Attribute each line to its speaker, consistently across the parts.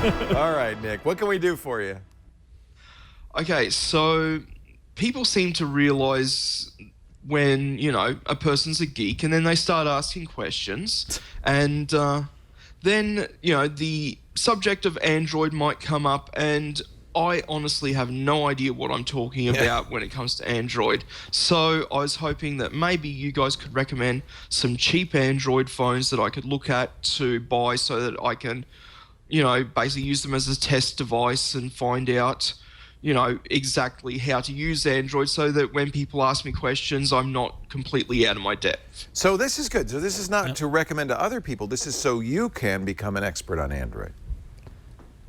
Speaker 1: All right, Nick, what can we do for you?
Speaker 2: Okay, so people seem to realize when, a person's a geek and then they start asking questions and then, the subject of Android might come up and I honestly have no idea what I'm talking about when it comes to Android. So I was hoping that maybe you guys could recommend some cheap Android phones that I could look at to buy so that I can, basically use them as a test device and find out, exactly how to use Android so that when people ask me questions, I'm not completely out of my depth.
Speaker 1: So this is good. So this is not to recommend to other people. This is so you can become an expert on Android.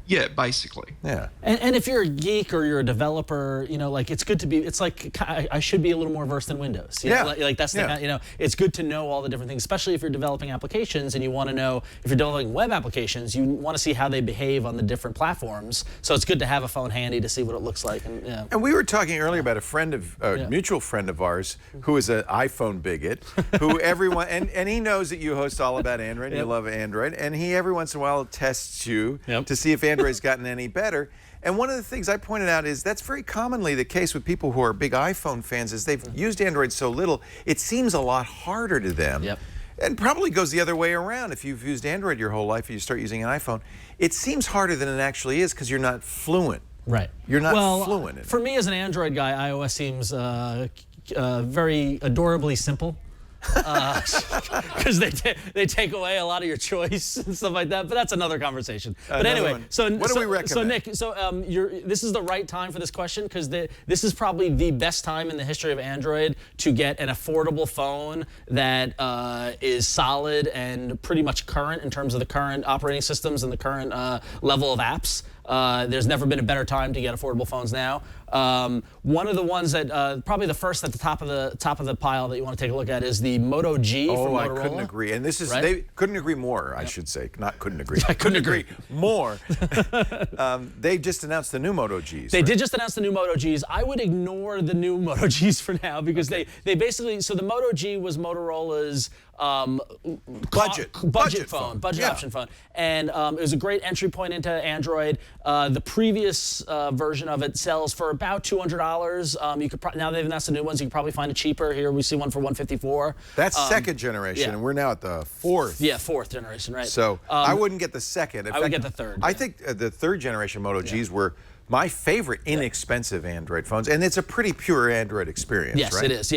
Speaker 2: Yeah, basically.
Speaker 1: Yeah.
Speaker 3: And if you're a geek or you're a developer, it's good to be, it's like, I should be a little more versed in Windows. You know? Like that's the kind, it's good to know all the different things, especially if you're developing applications and you want to know, if you're developing web applications, you want to see how they behave on the different platforms. So it's good to have a phone handy to see what it looks like. And
Speaker 1: we were talking earlier about a mutual friend of ours who is an iPhone bigot, who everyone, and he knows that you host All About Android and you love Android, and he every once in a while tests you to see if Android's gotten any better. And one of the things I pointed out is that's very commonly the case with people who are big iPhone fans is they've used Android so little, it seems a lot harder to them. And probably goes the other way around. If you've used Android your whole life and you start using an iPhone, it seems harder than it actually is because you're not fluent.
Speaker 3: Right.
Speaker 1: You're not fluent in it.
Speaker 3: For me as an Android guy, iOS seems very adorably simple. Because they take away a lot of your choice and stuff like that, but that's another conversation. But anyway,
Speaker 1: what do we recommend?
Speaker 3: So Nick, this is the right time for this question because this is probably the best time in the history of Android to get an affordable phone that is solid and pretty much current in terms of the current operating systems and the current level of apps. There's never been a better time to get affordable phones now. One of the ones that probably the first at the top of the pile that you want to take a look at is the Moto G from Motorola.
Speaker 1: Oh, I couldn't agree. And this is they couldn't agree more. I should say, not couldn't agree. I couldn't agree more. They just announced the new Moto Gs.
Speaker 3: They did just announce the new Moto Gs. I would ignore the new Moto Gs for now because they basically the Moto G was Motorola's budget option phone, and it was a great entry point into Android. The previous version of it sells for about $200. You could now they've announced the new ones. You can probably find it cheaper. Here we see one for $154.
Speaker 1: That's second generation, and we're now at the fourth.
Speaker 3: Yeah, fourth generation, right?
Speaker 1: So I wouldn't get the second.
Speaker 3: I would get the third.
Speaker 1: I think the third generation Moto Gs were my favorite inexpensive Android phones, and it's a pretty pure Android experience,
Speaker 3: yes,
Speaker 1: right?
Speaker 3: It is,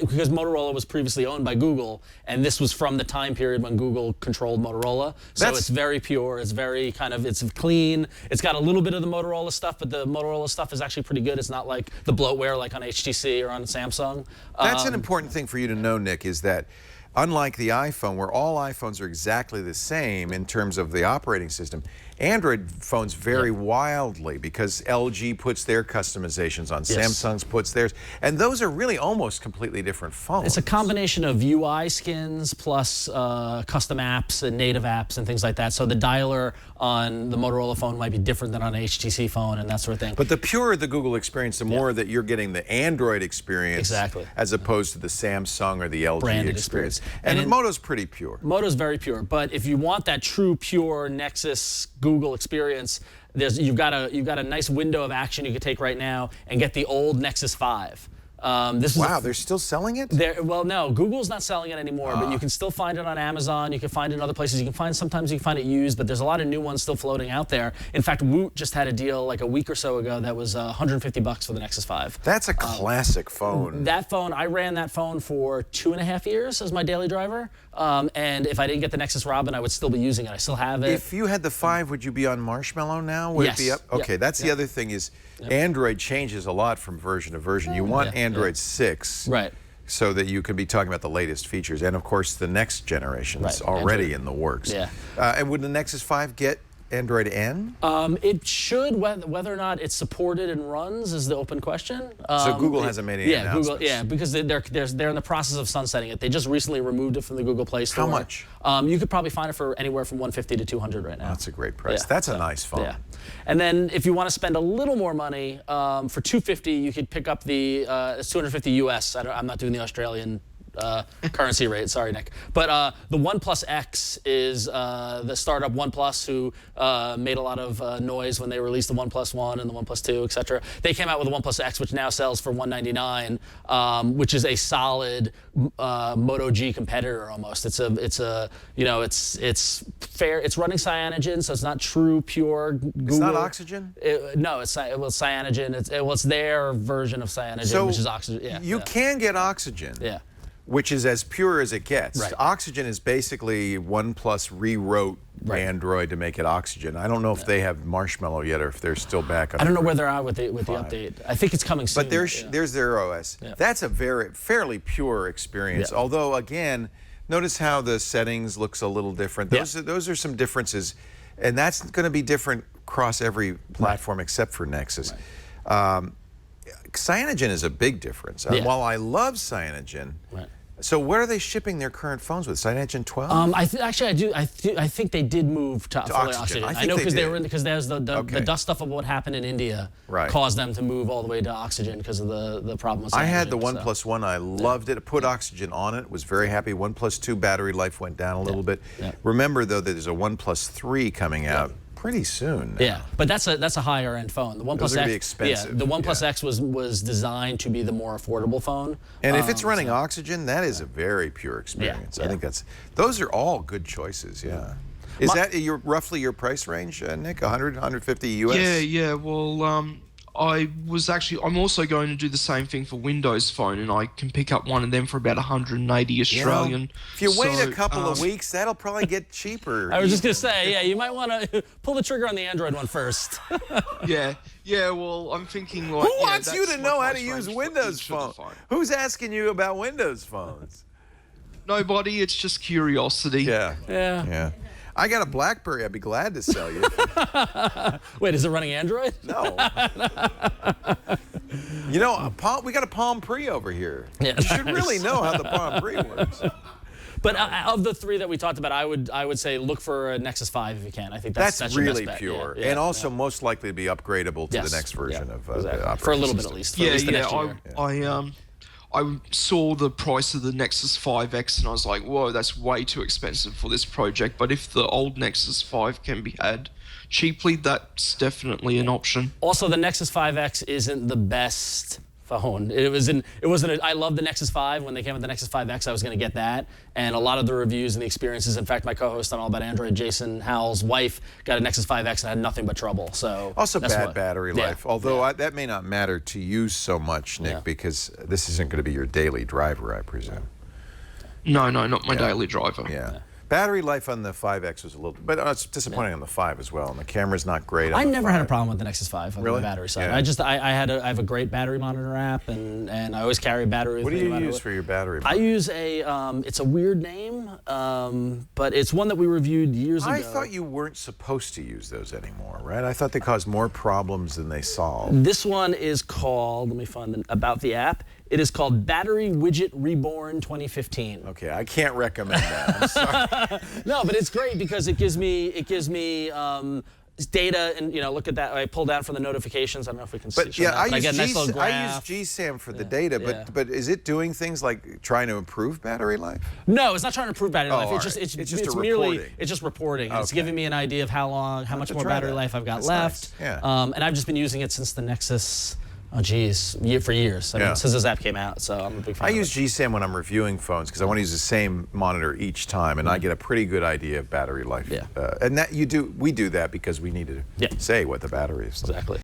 Speaker 3: because Motorola was previously owned by Google, and this was from the time period when Google controlled Motorola. So it's very pure, it's very it's clean. It's got a little bit of the Motorola stuff, but the Motorola stuff is actually pretty good. It's not like the bloatware like on HTC or on Samsung.
Speaker 1: That's an important thing for you to know, Nick, is that unlike the iPhone, where all iPhones are exactly the same in terms of the operating system, Android phones vary wildly because LG puts their customizations on, Samsung's puts theirs, and those are really almost completely different phones.
Speaker 3: It's a combination of UI skins plus custom apps and native apps and things like that. So the dialer on the Motorola phone might be different than on an HTC phone and that sort of thing.
Speaker 1: But the purer the Google experience, the more that you're getting the Android experience as opposed to the Samsung or the LG
Speaker 3: branded
Speaker 1: experience. And Moto's pretty pure.
Speaker 3: Moto's very pure, but if you want that true pure Nexus Google experience, you've got a nice window of action you could take right now and get the old Nexus 5.
Speaker 1: They're still selling it?
Speaker 3: Well, no, Google's not selling it anymore, but you can still find it on Amazon. You can find it in other places. Sometimes you can find it used, but there's a lot of new ones still floating out there. In fact, Woot just had a deal like a week or so ago that was $150 for the Nexus 5.
Speaker 1: That's a classic phone.
Speaker 3: That phone, I ran that phone for 2.5 years as my daily driver. And if I didn't get the Nexus Robin, I would still be using it. I still have it.
Speaker 1: If you had the 5, would you be on Marshmallow now? Would it be up? Okay, that's the other thing is Android changes a lot from version to version. You want Android 6.
Speaker 3: Right.
Speaker 1: So that you can be talking about the latest features. And of course, the next generation is already in the works.
Speaker 3: Yeah.
Speaker 1: And would the Nexus 5 get Android N?
Speaker 3: It should. Whether or not it's supported and runs is the open question.
Speaker 1: So Google hasn't made any announcements?
Speaker 3: Google, because they're in the process of sunsetting it. They just recently removed it from the Google Play Store.
Speaker 1: How much?
Speaker 3: You could probably find it for anywhere from $150 to $200 right now.
Speaker 1: That's a great price. That's a nice phone.
Speaker 3: Yeah. And then if you want to spend a little more money, for $250 you could pick up the it's $250 US. I'm not doing the Australian currency rate. Sorry, Nick. But the OnePlus X is the startup OnePlus, who made a lot of noise when they released the OnePlus One and the OnePlus Two, etc. They came out with the OnePlus X, which now sells for $199, which is a solid Moto G competitor almost. It's fair. It's running cyanogen, so it's not true pure Google.
Speaker 1: It's not oxygen?
Speaker 3: No, it's cyanogen. It's their version of cyanogen, which is oxygen. Yeah,
Speaker 1: you can get oxygen.
Speaker 3: Yeah.
Speaker 1: Which is as pure as it gets.
Speaker 3: Right.
Speaker 1: Oxygen is basically OnePlus rewrote Android to make it Oxygen. I don't know if they have Marshmallow yet, or if they're still back on.
Speaker 3: I don't know where they're at with the update. I think it's coming soon.
Speaker 1: But there's their OS. Yeah. That's a fairly pure experience. Yeah. Although again, notice how the settings looks a little different. Those are some differences, and that's going to be different across every platform except for Nexus. Right. Cyanogen is a big difference. While I love Cyanogen, so what are they shipping their current phones with? Cyanogen 12?
Speaker 3: I think they did move to fully oxygen. I know because there's the dust stuff of what happened in India caused them to move all the way to oxygen because of the problem with cyanogen.
Speaker 1: I had the OnePlus One. I loved it. I put oxygen on it. Was very happy. OnePlus 2 battery life went down a little bit. Yeah. Remember though that there's a OnePlus 3 coming out pretty soon.
Speaker 3: Yeah, but that's a higher end phone. The OnePlus
Speaker 1: Those are
Speaker 3: X,
Speaker 1: be expensive.
Speaker 3: Yeah, the OnePlus X was designed to be the more affordable phone.
Speaker 1: And if it's running oxygen, that is a very pure experience. I think those are all good choices. Yeah. Is that roughly your price range, Nick? 100, 150 US?
Speaker 2: Yeah. Well, I'm also going to do the same thing for Windows Phone, and I can pick up one of them for about 180 Australian.
Speaker 1: If you wait a couple of weeks, that'll probably get cheaper.
Speaker 3: I was just gonna say, you might want to pull the trigger on the Android one first.
Speaker 2: Yeah. Well, I'm thinking like.
Speaker 1: Who wants you to know how to use Windows Phone? Who's asking you about Windows phones?
Speaker 2: Nobody. It's just curiosity.
Speaker 3: Yeah.
Speaker 1: I got a BlackBerry. I'd be glad to sell you.
Speaker 3: Wait, is it running Android?
Speaker 1: No. You know, we got a Palm Pre over here. Yeah, you should really know how the Palm Pre works.
Speaker 3: But of the three that we talked about, I would say look for a Nexus 5 if you can. I think that's
Speaker 1: really
Speaker 3: your best
Speaker 1: pure,
Speaker 3: bet.
Speaker 1: and also most likely to be upgradable to the next version of the operating
Speaker 3: for a little bit
Speaker 1: system.
Speaker 3: at least. For at least the next year.
Speaker 2: I saw the price of the Nexus 5X and I was like, whoa, that's way too expensive for this project. But if the old Nexus 5 can be had cheaply, that's definitely an option.
Speaker 3: Also, the Nexus 5X isn't the best phone. I love the Nexus 5. When they came with the Nexus 5X, I was going to get that. And a lot of the reviews and the experiences, in fact, my co-host on All About Android, Jason Howell's wife, got a Nexus 5X and had nothing but trouble. So
Speaker 1: also bad battery life. Although that may not matter to you so much, Nick, because this isn't going to be your daily driver, I presume.
Speaker 2: No, not my daily driver.
Speaker 1: Yeah. Battery life on the 5X was a little, but it's disappointing on the 5 as well, and the camera's not great.
Speaker 3: I never had a problem with the Nexus 5 on the battery side.
Speaker 1: Yeah.
Speaker 3: I have a great battery monitor app, and I always carry a battery with me.
Speaker 1: What do you use for your battery monitor?
Speaker 3: I use it's a weird name, but it's one that we reviewed years ago.
Speaker 1: I thought you weren't supposed to use those anymore, right? I thought they caused more problems than they solved.
Speaker 3: This one is called, let me find about the app. It is called Battery Widget Reborn 2015.
Speaker 1: Okay, I can't recommend that. I'm sorry.
Speaker 3: No, but it's great because it gives me data, and look at that. I pull down from the notifications. I don't know if we can see.
Speaker 1: I use GSAM for the data, but is it doing things like trying to improve battery life?
Speaker 3: No, it's not trying to improve battery life.
Speaker 1: It's
Speaker 3: just reporting. Okay. It's giving me an idea of how much more battery life I've got left.
Speaker 1: Nice. Yeah.
Speaker 3: And I've just been using it since the Nexus. Oh geez, for years. I mean, since this app came out, so I'm a big fan.
Speaker 1: I use GSAM when I'm reviewing phones because I want to use the same monitor each time, and I get a pretty good idea of battery life.
Speaker 3: Yeah.
Speaker 1: And we do that because we need to say what the battery is.
Speaker 3: Exactly.